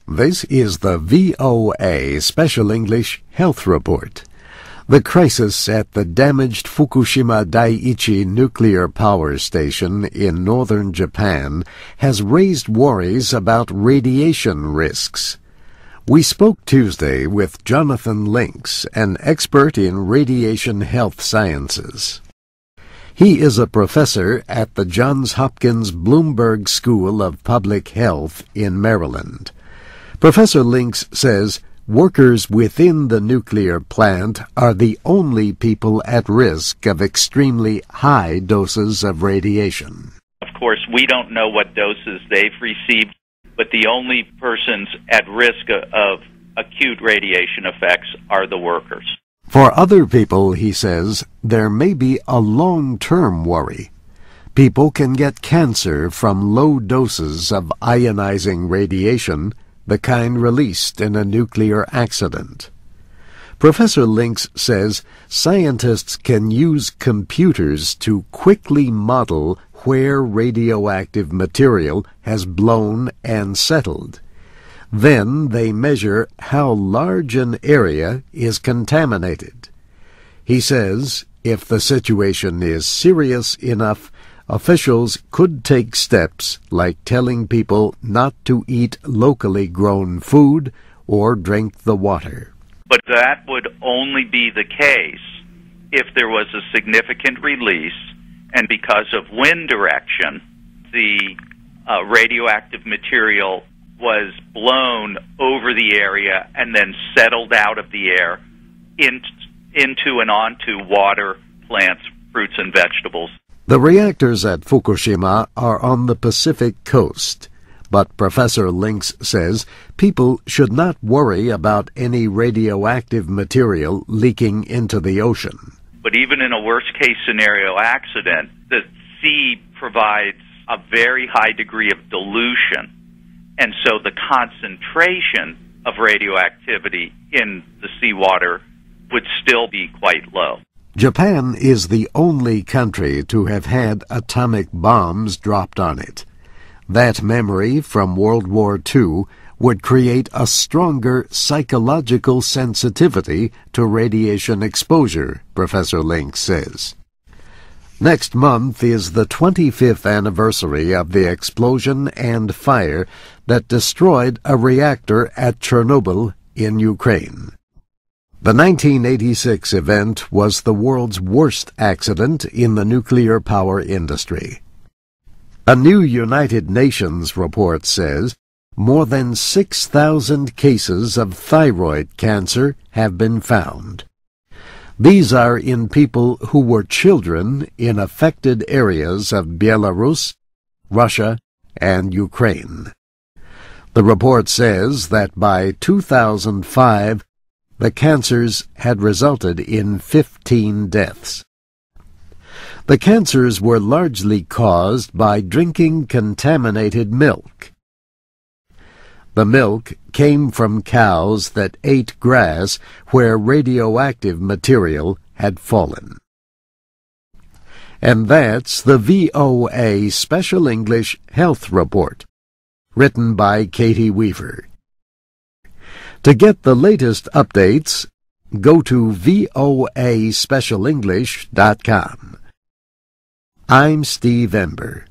This is the VOA Special English Health Report. The crisis at the damaged Fukushima Daiichi nuclear power station in northern Japan has raised worries about radiation risks. We spoke Tuesday with Jonathan Links, an expert in radiation health sciences. He is a professor at the Johns Hopkins Bloomberg School of Public Health in Maryland. Professor Links says workers within the nuclear plant are the only people at risk of extremely high doses of radiation. Of course, we don't know what doses they've received, but the only persons at risk of acute radiation effects are the workers. For other people, he says, there may be a long-term worry. People can get cancer from low doses of ionizing radiation, the kind released in a nuclear accident. Professor Links says scientists can use computers to quickly model where radioactive material has blown and settled. Then they measure how large an area is contaminated. He says if the situation is serious enough, officials could take steps like telling people not to eat locally grown food or drink the water. But that would only be the case if there was a significant release, and because of wind direction, the radioactive material was blown over the area and then settled out of the air into and onto water, plants, fruits, and vegetables. The reactors at Fukushima are on the Pacific coast, but Professor Links says people should not worry about any radioactive material leaking into the ocean. But even in a worst-case scenario accident, the sea provides a very high degree of dilution, and so the concentration of radioactivity in the seawater would still be quite low. Japan is the only country to have had atomic bombs dropped on it. That memory from World War II would create a stronger psychological sensitivity to radiation exposure, Professor Links says. Next month is the 25th anniversary of the explosion and fire that destroyed a reactor at Chernobyl in Ukraine. The 1986 event was the world's worst accident in the nuclear power industry. A new United Nations report says more than 6,000 cases of thyroid cancer have been found. These are in people who were children in affected areas of Belarus, Russia, and Ukraine. The report says that by 2005, the cancers had resulted in 15 deaths. The cancers were largely caused by drinking contaminated milk. The milk came from cows that ate grass where radioactive material had fallen. And that's the VOA Special English Health Report, written by Katie Weaver. To get the latest updates, go to voaspecialenglish.com. I'm Steve Ember.